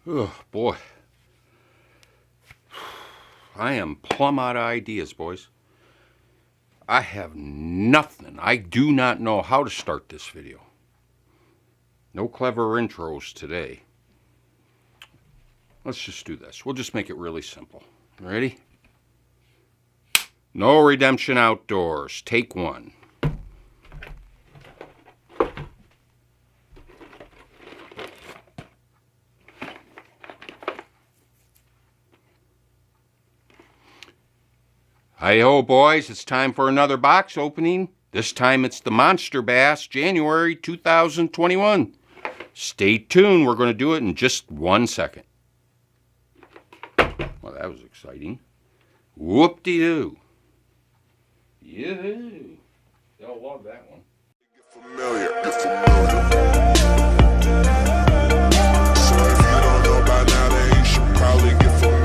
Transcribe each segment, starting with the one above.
Oh, boy. I am plumb out of ideas, boys. I have nothing. I do not know how to start this video. No clever intros today. Let's just do this. We'll just make it really simple. Ready? No Redemption Outdoors. Take one. Hi-ho, boys. It's time for another box opening. This time it's the Monsterbass, January 2021. Stay tuned. We're going to do it in just 1 second. Well, that was exciting. Whoop-de-doo. Yoo-hoo. They'll love that one. Get familiar. So if you don't know by now, then you should probably get familiar.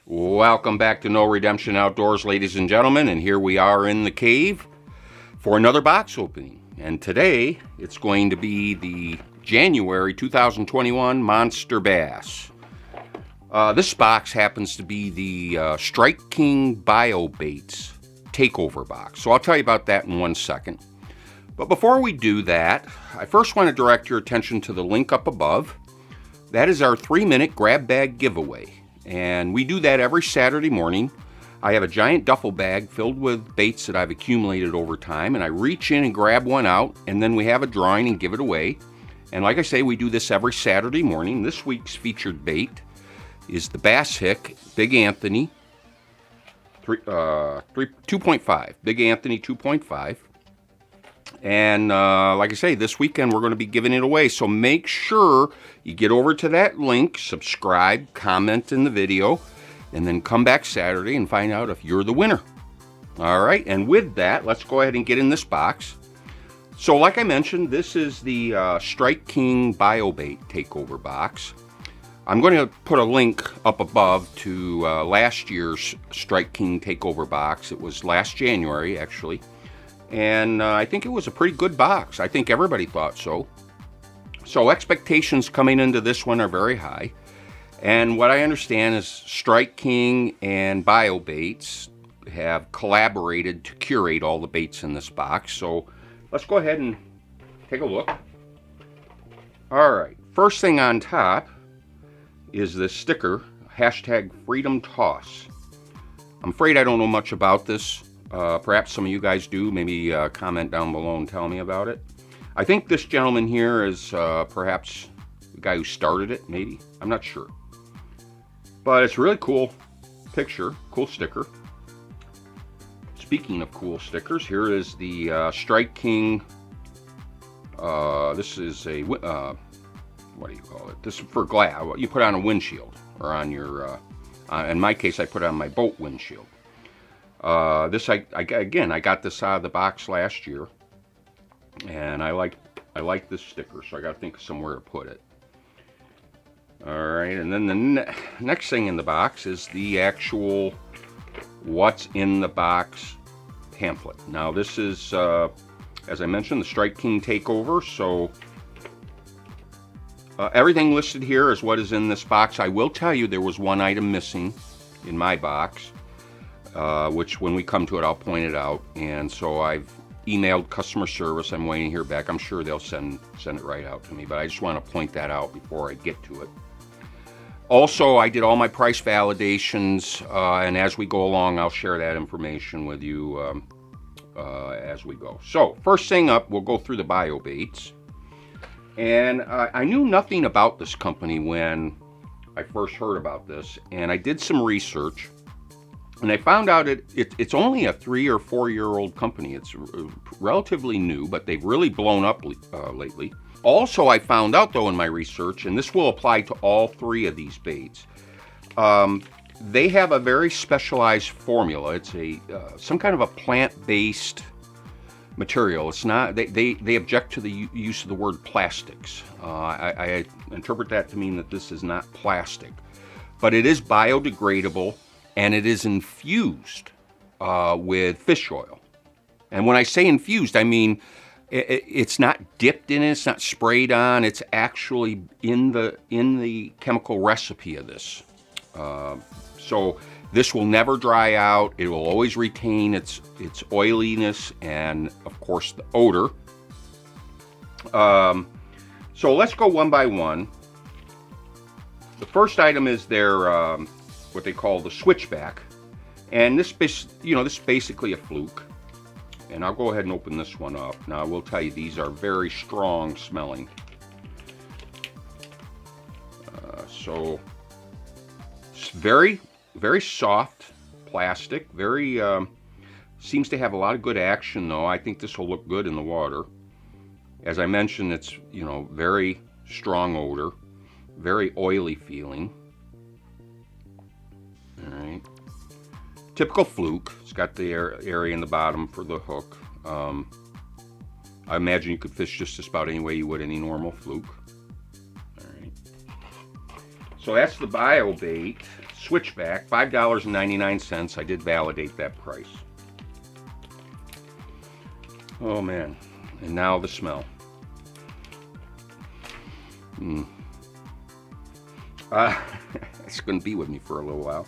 Welcome back to No Redemption Outdoors, ladies and gentlemen, and here we are in the cave for another box opening. And today, it's going to be the January 2021 Monsterbass. This box happens to be the Strike King Biobaits Takeover box. So I'll tell you about that in 1 second. But before we do that, I first want to direct your attention to the link up above. That is our 3-minute grab bag giveaway. And we do that every Saturday morning. I have a giant duffel bag filled with baits that I've accumulated over time, and I reach in and grab one out, and then we have a drawing and give it away. And like I say, we do this every Saturday morning. This week's featured bait is the Bass Hick Big Anthony 2.5. Big Anthony 2.5. And like I say, this weekend we're going to be giving it away. So make sure you get over to that link, subscribe, comment in the video, and then come back Saturday and find out if you're the winner. All right, and with that, let's go ahead and get in this box. So like I mentioned, this is the Strike King Biobait Takeover box. I'm going to put a link up above to last year's Strike King Takeover box. It was last January, actually. And I think it was a pretty good box. I think everybody thought so. So expectations coming into this one are very high. And what I understand is Strike King and Biobaits have collaborated to curate all the baits in this box. So let's go ahead and take a look. All right, first thing on top is this sticker, #FreedomToss. I'm afraid I don't know much about this. Perhaps some of you guys do. Maybe comment down below and tell me about it. I think this gentleman here is perhaps the guy who started it, maybe. I'm not sure. But it's a really cool picture, cool sticker. Speaking of cool stickers, here is the Strike King. This is a, what do you call it? This is for glass. You put on a windshield, or on your, in my case, I put it on my boat windshield. This I got this out of the box last year, and I like this sticker, so I got to think of somewhere to put it. All right, and then the next thing in the box is the actual what's in the box pamphlet. Now this is, as I mentioned, the Strike King Takeover. So everything listed here is what is in this box. I will tell you there was one item missing in my box. Which when we come to it, I'll point it out. And so I've emailed customer service. I'm waiting to hear back. I'm sure they'll send it right out to me, but I just want to point that out before I get to it. Also, I did all my price validations, and as we go along, I'll share that information with you as we go. So first thing up, we'll go through the Biobaits. And I knew nothing about this company when I first heard about this, and I did some research. And I found out it's only a 3 or 4 year old company. It's relatively new, but they've really blown up lately. Also, I found out though in my research, and this will apply to all 3 of these baits, they have a very specialized formula. It's some kind of a plant-based material. It's not. They object to the use of the word plastics. I interpret that to mean that this is not plastic, but it is biodegradable. And it is infused with fish oil. And when I say infused, I mean It's not dipped in it. It's not sprayed on. It's actually in the chemical recipe of this. So this will never dry out. It will always retain its oiliness and, of course, the odor. So let's go one by one. The first item is their what they call the switchback, and this is basically a fluke. And I'll go ahead and open this one up. Now I will tell you, these are very strong smelling. So it's very, very soft plastic. Very seems to have a lot of good action though. I think this will look good in the water. As I mentioned, it's very strong odor, very oily feeling. All right. Typical fluke. It's got the area in the bottom for the hook. I imagine you could fish just about any way you would any normal fluke. All right. So that's the Biobait Switchback, $5.99. I did validate that price. Oh man. And now the smell. It's going to be with me for a little while.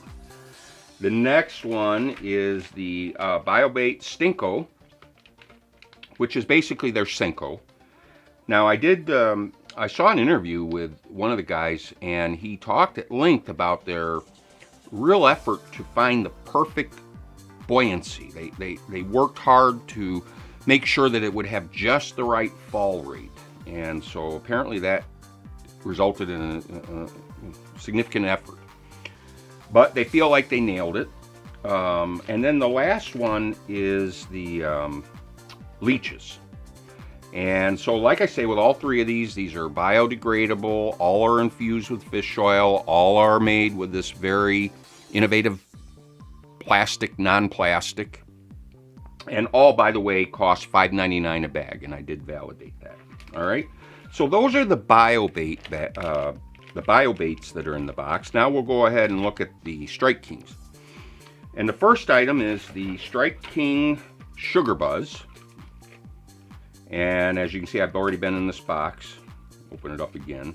The next one is the Biobait Stinko, which is basically their Senko. Now I saw an interview with one of the guys, and he talked at length about their real effort to find the perfect buoyancy. They worked hard to make sure that it would have just the right fall rate, and so apparently that resulted in a significant effort. But they feel like they nailed it. And then the last one is the leeches. And so, like I say, with all three of these are biodegradable, all are infused with fish oil, all are made with this very innovative plastic, non-plastic, and all, by the way, cost $5.99 a bag, and I did validate that. All right, so those are the Biobait the Biobaits that are in the box. Now we'll go ahead and look at the Strike Kings. And the first item is the Strike King Sugar Buzz. And as you can see, I've already been in this box. Open it up again.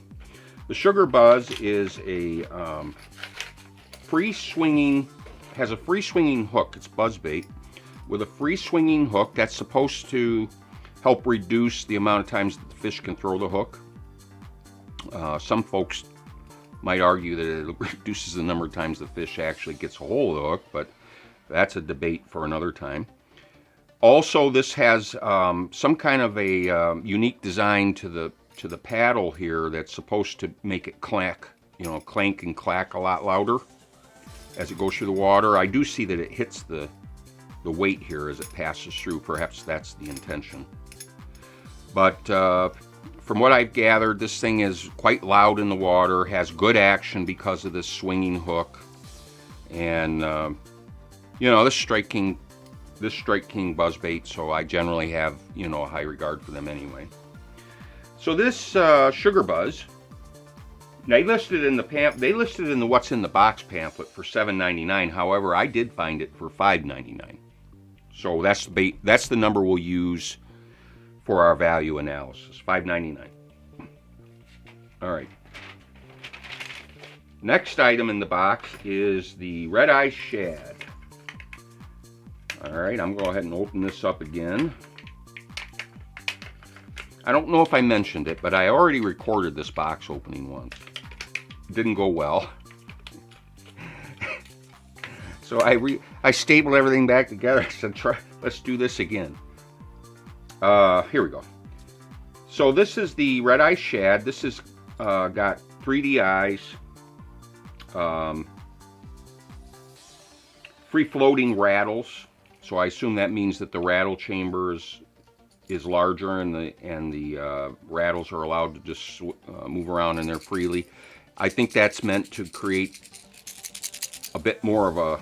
The Sugar Buzz is a free swinging hook. It's buzzbait with a free swinging hook that's supposed to help reduce the amount of times that the fish can throw the hook. Some folks might argue that it reduces the number of times the fish actually gets a hold of the hook, but that's a debate for another time. Also, this has some kind of a unique design to the paddle here that's supposed to make it clank and clack a lot louder as it goes through the water. I do see that it hits the weight here as it passes through. Perhaps that's the intention. But from what I've gathered, this thing is quite loud in the water, has good action because of this swinging hook, and this Strike King buzzbait. So I generally have a high regard for them anyway. So this Sugar Buzz, they listed in the What's in the Box pamphlet for $7.99. However, I did find it for $5.99. So that's the number we'll use for our value analysis, $5.99. All right. Next item in the box is the Red Eye Shad. All right, I'm going to go ahead and open this up again. I don't know if I mentioned it, but I already recorded this box opening once. It didn't go well. So I stapled everything back together. I said, let's do this again. Here we go. So this is the Red Eye Shad. This has got 3D eyes, free floating rattles. So I assume that means that the rattle chamber is larger, and the rattles are allowed to just move around in there freely. I think that's meant to create a bit more of a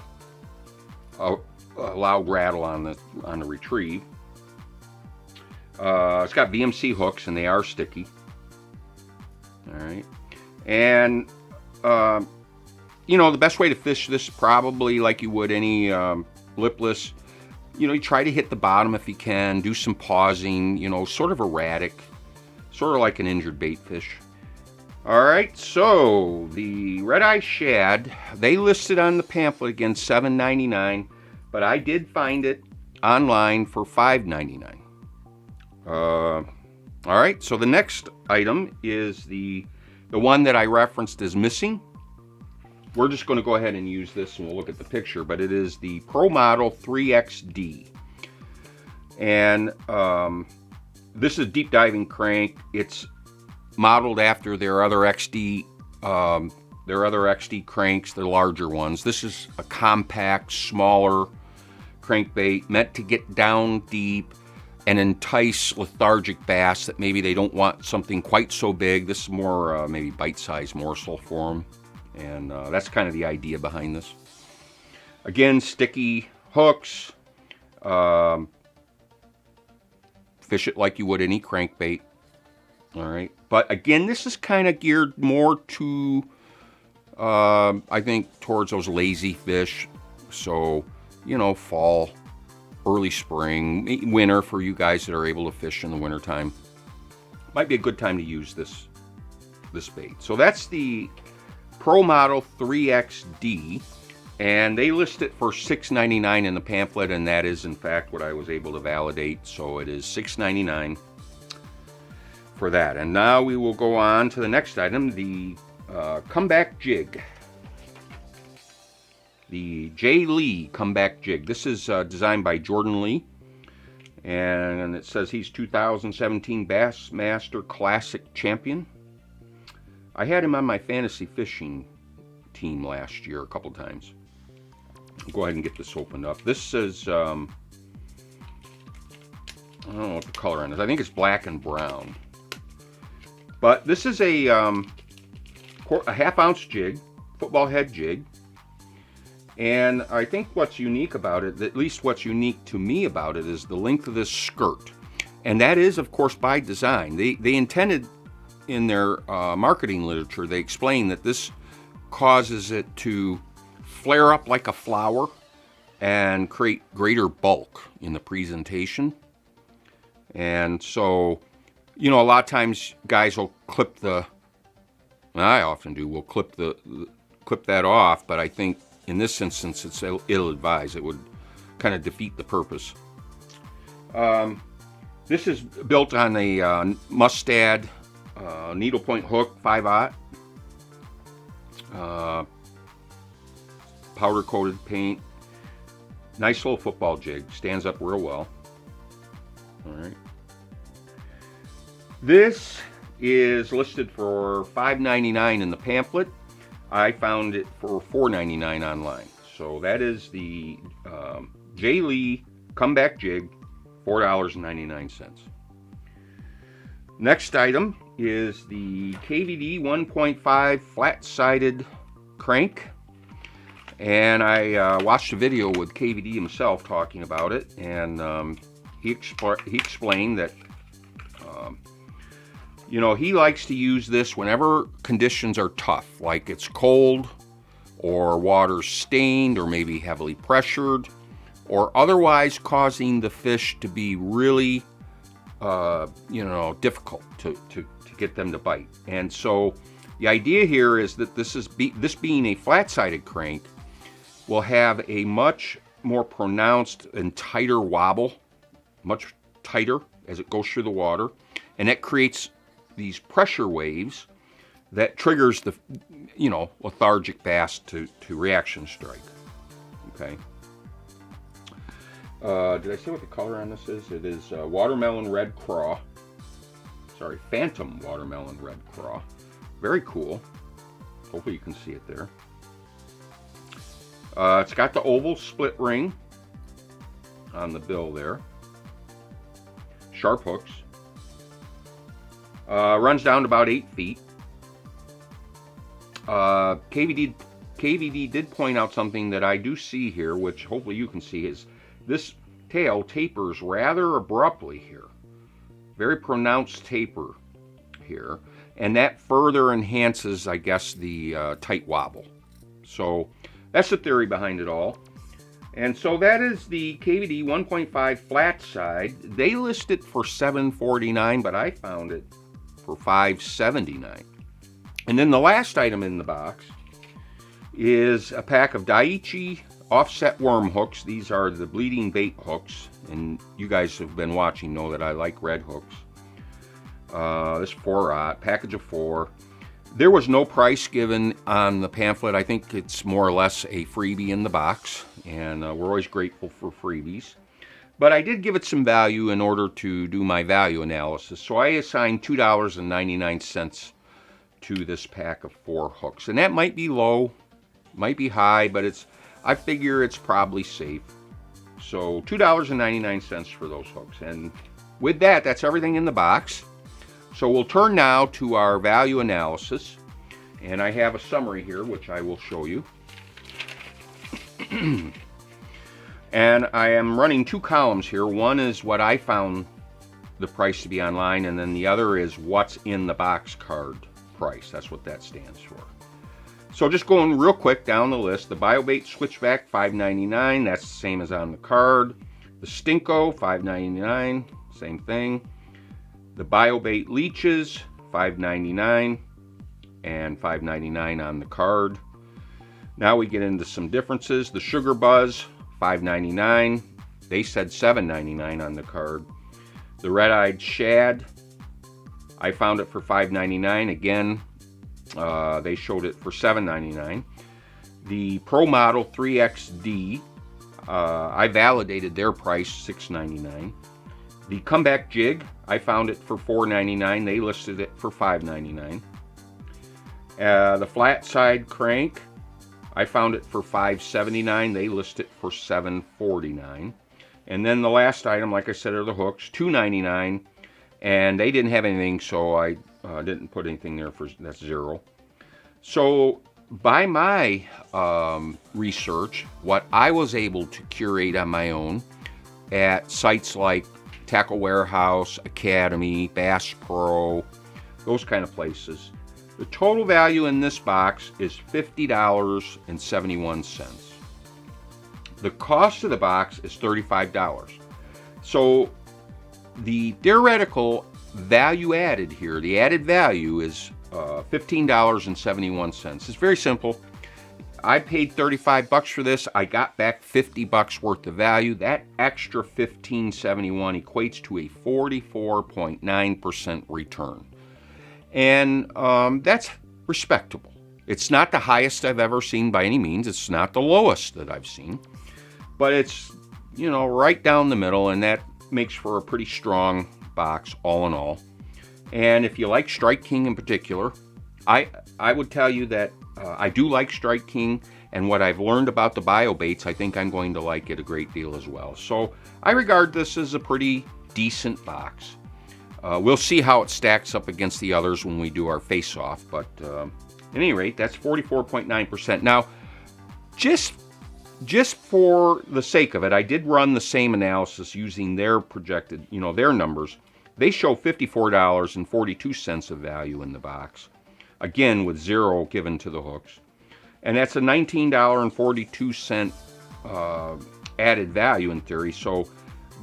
loud rattle on the retrieve. It's got BMC hooks, and they are sticky. All right, and the best way to fish this, probably like you would any lipless, you know, you try to hit the bottom if you can, do some pausing, you know, sort of erratic, sort of like an injured bait fish. All right, so the red-eye shad, they listed on the pamphlet again $7.99, but I did find it online for $5.99. All right, so the next item is the one that I referenced as missing. We're just going to go ahead and use this and we'll look at the picture, but it is the Pro Model 3XD. And this is a deep diving crank. It's modeled after their other XD cranks, the larger ones. This is a compact, smaller crankbait meant to get down deep and entice lethargic bass that maybe they don't want something quite so big. This is more maybe bite-sized morsel for them. And that's kind of the idea behind this. Again, sticky hooks. Fish it like you would any crankbait. All right. But again, this is kind of geared more to, I think, towards those lazy fish. So, you know, fall, early spring, winter for you guys that are able to fish in the wintertime. Might be a good time to use this bait. So that's the Pro Model 3XD, and they list it for $6.99 in the pamphlet, and that is in fact what I was able to validate. So it is $6.99 for that. And now we will go on to the next item, the comeback jig. The J. Lee comeback jig. This is designed by Jordan Lee, and it says he's 2017 Bassmaster Classic Champion. I had him on my fantasy fishing team last year a couple times. I'll go ahead and get this opened up. This is, I don't know what the color on it is. I think it's black and brown. But this is a half-ounce jig, football head jig. And I think what's unique about it, at least what's unique to me about it, is the length of this skirt. And that is, of course, by design. They intended, in their marketing literature, they explain that this causes it to flare up like a flower and create greater bulk in the presentation. And so, you know, a lot of times guys will clip the, and I often do, will clip that off, but I think in this instance it's ill-advised. It would kind of defeat the purpose. This is built on a Mustad needlepoint hook, 5/0. Powder coated paint. Nice little football jig. Stands up real well. Alright. This is listed for $5.99 in the pamphlet. I found it for $4.99 online. So that is the J. Lee comeback jig, $4.99. Next item is the KVD 1.5 flat-sided crank. And I watched a video with KVD himself talking about it, and he explained that you know, he likes to use this whenever conditions are tough, like it's cold or water's stained or maybe heavily pressured, or otherwise causing the fish to be really you know, difficult to get them to bite. And so the idea here is that this being a flat-sided crank will have a much more pronounced and tighter wobble, much tighter as it goes through the water, and that creates these pressure waves that triggers the, you know, lethargic bass to reaction strike. Okay. Did I say what the color on this is? It is watermelon red craw. Sorry, phantom watermelon red craw. Very cool. Hopefully you can see it there. It's got the oval split ring on the bill there. Sharp hooks. Runs down to about 8 feet. KVD did point out something that I do see here, which hopefully you can see, is this tail tapers rather abruptly here. Very pronounced taper here. And that further enhances, I guess, the tight wobble. So that's the theory behind it all. And so that is the KVD 1.5 flat side. They list it for $749, but I found it for $579. And then the last item in the box is a pack of Daiichi offset worm hooks. These are the bleeding bait hooks, and you guys have been watching know that I like red hooks. This 4-aught, package of 4. There was no price given on the pamphlet. I think it's more or less a freebie in the box, and we're always grateful for freebies. But I did give it some value in order to do my value analysis. So I assigned $2.99 to this pack of 4 hooks. And that might be low, might be high, but I figure it's probably safe. So $2.99 for those hooks. And with that, that's everything in the box. So we'll turn now to our value analysis, and I have a summary here which I will show you. And I am running 2 columns here. One is what I found the price to be online, and then the other is what's in the box card price. That's what that stands for. So just going real quick down the list, the Biobait Switchback $5.99, that's the same as on the card. The Stinko $5.99, same thing. The Biobait Leeches, $5.99 and $5.99 on the card. Now we get into some differences. The Sugar Buzz, $5.99. They said $7.99 on the card. The Red-Eyed Shad, I found it for $5.99. Again, they showed it for $7.99. The Pro Model 3XD, I validated their price, $6.99. The Comeback Jig, I found it for $4.99. They listed it for $5.99. The Flat Side Crank, I found it for $5.79. They list it for $7.49. And then the last item, like I said, are the hooks, $2.99. And they didn't have anything, so I didn't put anything there for that's 0. So by my research, what I was able to curate on my own at sites like Tackle Warehouse, Academy, Bass Pro, those kind of places, the total value in this box is $50.71. The cost of the box is $35. So the theoretical value added here, the added value is $15.71. It's very simple. I paid $35 for this. I got back $50 worth of value. That extra $15.71 equates to a 44.9% return. And that's respectable. It's not the highest I've ever seen by any means. It's not the lowest that I've seen. But it's, right down the middle, and that makes for a pretty strong box all in all. And if you like Strike King in particular, I would tell you that I do like Strike King, and what I've learned about the Biobaits, I think I'm going to like it a great deal as well. So I regard this as a pretty decent box. We'll see how it stacks up against the others when we do our face-off, but at any rate, that's 44.9%. Now, just for the sake of it, I did run the same analysis using their projected, their numbers. They show $54.42 of value in the box. Again, with 0 given to the hooks. And that's a $19.42 added value in theory. So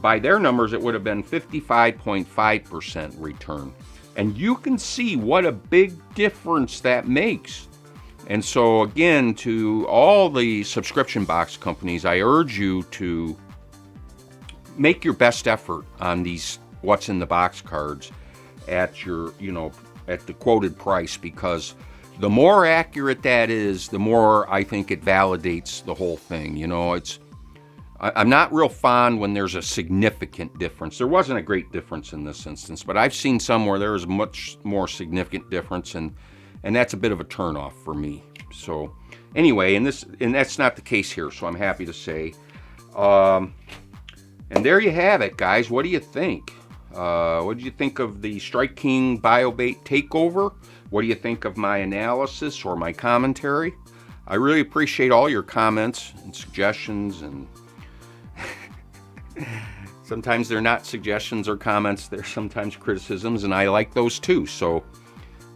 by their numbers, it would have been 55.5% return. And you can see what a big difference that makes. And so again, to all the subscription box companies, I urge you to make your best effort on these what's in the box cards at your, at the quoted price, because the more accurate that is, the more I think it validates the whole thing. I'm not real fond when there's a significant difference. There wasn't a great difference in this instance, but I've seen some where there is a much more significant difference, and that's a bit of a turnoff for me. So anyway, and that's not the case here, so I'm happy to say. And there you have it, guys. What do you think? What did you think of the Strike King Biobait Takeover? What do you think of my analysis or my commentary? I really appreciate all your comments and suggestions, and sometimes they're not suggestions or comments, they're sometimes criticisms, and I like those too. So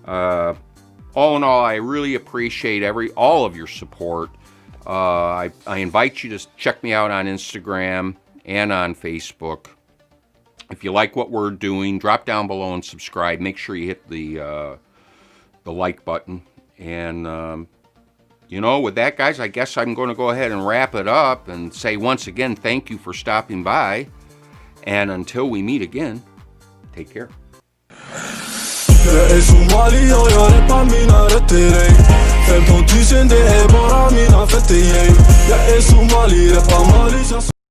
all in all, I really appreciate all of your support. I invite you to check me out on Instagram and on Facebook. If you like what we're doing, drop down below and subscribe. Make sure you hit the like button. And, with that, guys, I guess I'm going to go ahead and wrap it up and say once again, thank you for stopping by. And until we meet again, take care. Jeg er somali og jeg rapper mine røtter 15 000 det er bare mine fette Jeg er somali, rapper Mali